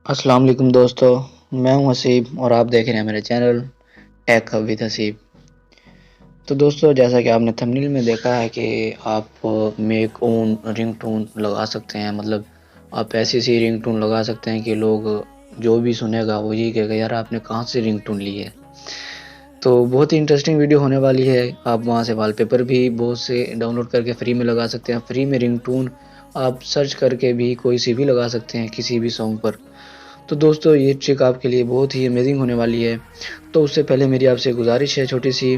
अस्सलाम वालेकुम दोस्तों, मैं हूं हसीब और आप देख रहे हैं मेरे चैनल टेक विद हसीब। तो दोस्तों, जैसा कि आपने थंबनेल में देखा है कि आप मेक ओन रिंगटोन लगा सकते हैं। मतलब आप ऐसी सी रिंगटोन लगा सकते हैं कि लोग जो भी सुनेगा वो यही कहेगा यार आपने कहाँ से रिंगटोन ली है। तो बहुत ही इंटरेस्टिंग वीडियो होने वाली है। आप वहाँ से वॉलपेपर भी बहुत से डाउनलोड करके फ्री में लगा सकते हैं। फ्री में रिंगटोन आप सर्च करके भी कोई सी भी लगा सकते हैं किसी भी सॉन्ग पर। तो दोस्तों, ये ट्रिक आपके लिए बहुत ही अमेजिंग होने वाली है। तो उससे पहले मेरी आपसे गुजारिश है छोटी सी,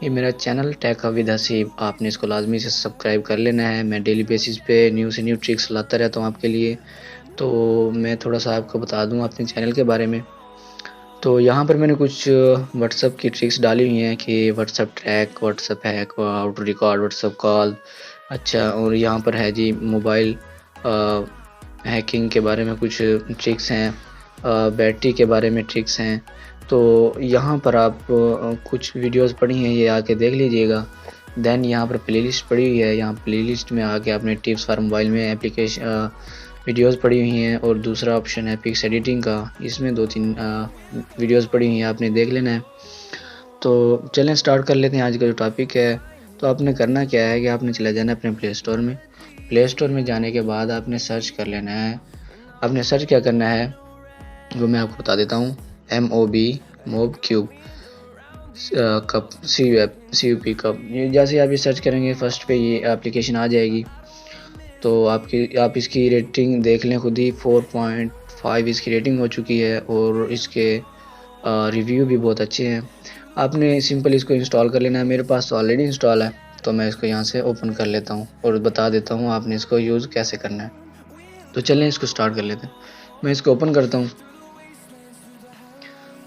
ये मेरा चैनल टेक विद हसीब, आपने इसको लाजमी से सब्सक्राइब कर लेना है। मैं डेली बेसिस पे न्यू से न्यू ट्रिक्स लाता रहता हूँ आपके लिए। तो मैं थोड़ा सा आपको बता दूँ अपने चैनल के बारे में। तो यहाँ पर मैंने कुछ व्हाट्सअप की ट्रिक्स डाली हुई हैं कि WhatsApp track, WhatsApp hack, how to record WhatsApp call. अच्छा, और यहाँ पर है जी मोबाइल हैकिंग के बारे में कुछ ट्रिक्स हैं, बैटरी के बारे में ट्रिक्स हैं। तो यहाँ पर आप कुछ वीडियोस पड़ी हैं, ये आके देख लीजिएगा। देन यहाँ पर प्लेलिस्ट पड़ी हुई है, यहाँ प्लेलिस्ट में आके आपने टिप्स फॉर मोबाइल में एप्लीकेशन वीडियोस पड़ी हुई हैं। और दूसरा ऑप्शन है पिक्स एडिटिंग का, इसमें 2-3 वीडियोस पड़ी हुई हैं, आपने देख लेना है। तो चलें स्टार्ट कर लेते हैं आज का जो टॉपिक है। तो आपने करना क्या है कि आपने चले जाना है अपने प्ले स्टोर में। प्ले स्टोर में जाने के बाद आपने सर्च कर लेना है। आपने सर्च क्या करना है वो मैं आपको बता देता हूँ। MOB mob cube cup CUP cup, ये जैसे आप ये सर्च करेंगे फर्स्ट पे ये एप्लीकेशन आ जाएगी। तो आप इसकी रेटिंग देख लें खुद ही, 4.5 इसकी रेटिंग हो चुकी है और इसके रिव्यू भी बहुत अच्छे हैं। आपने सिंपल इसको इंस्टॉल कर लेना है। मेरे पास तो ऑलरेडी इंस्टॉल है, तो मैं इसको यहाँ से ओपन कर लेता हूँ और बता देता हूँ आपने इसको यूज़ कैसे करना है। तो चलें इसको स्टार्ट कर लेते हैं। मैं इसको ओपन करता हूँ।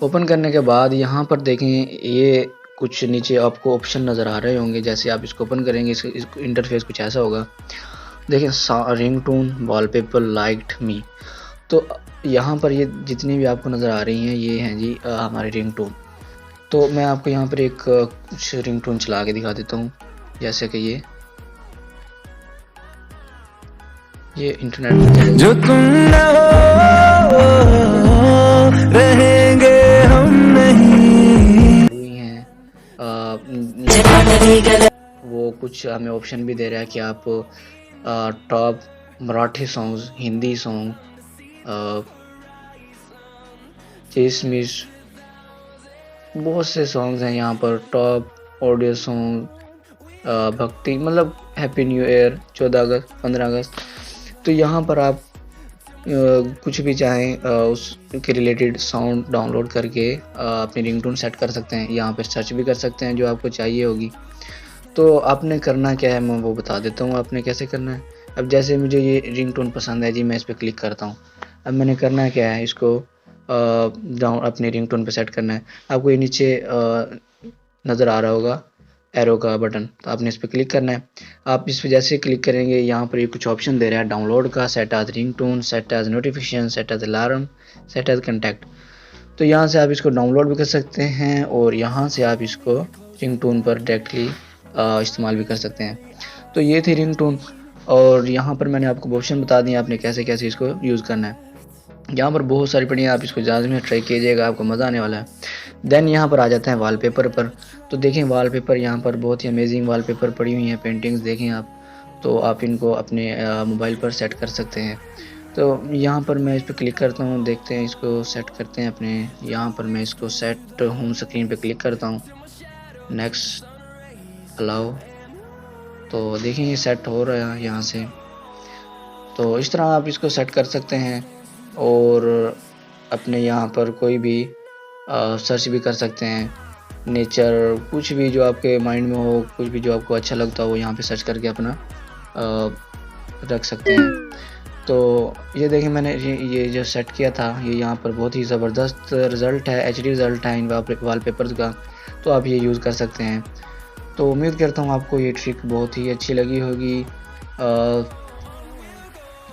ओपन करने के बाद यहाँ पर देखें, ये कुछ नीचे आपको ऑप्शन नज़र आ रहे होंगे। जैसे आप इसको ओपन करेंगे, इसको इंटरफेस कुछ ऐसा होगा। देखें, रिंगटोन वॉलपेपर लाइक्ड मी। तो यहाँ पर ये जितनी भी आपको नज़र आ रही हैं ये हैं जी हमारे रिंगटोन। तो मैं आपको यहाँ पर एक कुछ रिंगटोन चला के दिखा देता हूँ। जैसे कि ये इंटरनेट पे चलेगा। जो तुम न हो रहेंगे हम नहीं। हुई हैं नीचे वो कुछ हमें ऑप्शन भी दे रहा है कि आप top Marathi songs, Hindi song, चेसमिस, बहुत से सॉन्ग्स हैं यहाँ पर। टॉप ऑडियो सॉन्ग, भक्ति, मतलब हैप्पी न्यू ईयर, 14 अगस्त, 15 अगस्त। तो यहाँ पर आप कुछ भी चाहें उसके रिलेटेड साउंड डाउनलोड करके अपनी रिंगटोन सेट कर सकते हैं। यहाँ पे सर्च भी कर सकते हैं जो आपको चाहिए होगी। तो आपने करना क्या है मैं वो बता देता हूँ आपने कैसे करना है। अब जैसे मुझे ये रिंगटोन पसंद है जी, मैं इस पर क्लिक करता हूँ। अब मैंने करना क्या है, इसको डाउन अपने रिंगटोन पे सेट करना है। आपको ये नीचे नज़र आ रहा होगा एरो का बटन, तो आपने इस पर क्लिक करना है। आप इस पर जैसे क्लिक करेंगे, यहाँ पर ये कुछ ऑप्शन दे रहा है डाउनलोड का, set as ringtone, set as notification, set as alarm, set as contact. तो यहाँ से आप इसको डाउनलोड भी कर सकते हैं और यहाँ से आप इसको रिंगटोन पर डायरेक्टली इस्तेमाल भी कर सकते हैं। तो ये थी रिंगटोन और यहाँ पर मैंने आपको ऑप्शन बता दिए आपने कैसे कैसे इसको यूज़ करना है। यहाँ पर बहुत सारी पड़ी हैं, आप इसको लाज़मी ट्राई कीजिएगा, आपको मज़ा आने वाला है। देन यहाँ पर आ जाते हैं वॉलपेपर पर। तो देखें वॉलपेपर यहाँ पर बहुत ही अमेजिंग वॉलपेपर पड़ी हुई हैं, पेंटिंग्स देखें आप। तो आप इनको अपने मोबाइल पर सेट कर सकते हैं। तो यहाँ पर मैं इस पर क्लिक करता हूँ, देखते हैं इसको सेट करते हैं अपने। यहाँ पर मैं इसको सेट होम स्क्रीन पे क्लिक करता हूँ, नेक्स्ट अलाउ। तो देखें ये सेट हो रहा है यहाँ से। तो इस तरह आप इसको सेट कर सकते हैं और अपने यहाँ पर कोई भी सर्च भी कर सकते हैं। नेचर, कुछ भी जो आपके माइंड में हो, कुछ भी जो आपको अच्छा लगता हो, यहाँ पे सर्च करके अपना रख सकते हैं। तो ये देखिए मैंने ये जो सेट किया था, ये यहाँ पर बहुत ही ज़बरदस्त रिज़ल्ट है, HD रिज़ल्ट है इन वॉलपेपर्स का। तो आप ये यूज़ कर सकते हैं। तो उम्मीद करता हूँ आपको ये ट्रिक बहुत ही अच्छी लगी होगी,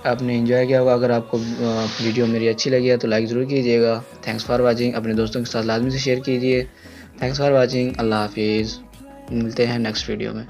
आपने एंजॉय किया होगा। अगर आपको वीडियो मेरी अच्छी लगी है तो लाइक ज़रूर कीजिएगा। थैंक्स फॉर वाचिंग, अपने दोस्तों के साथ लाजमी से शेयर कीजिए। थैंक्स फॉर वाचिंग, अल्लाह हाफिज़, मिलते हैं नेक्स्ट वीडियो में।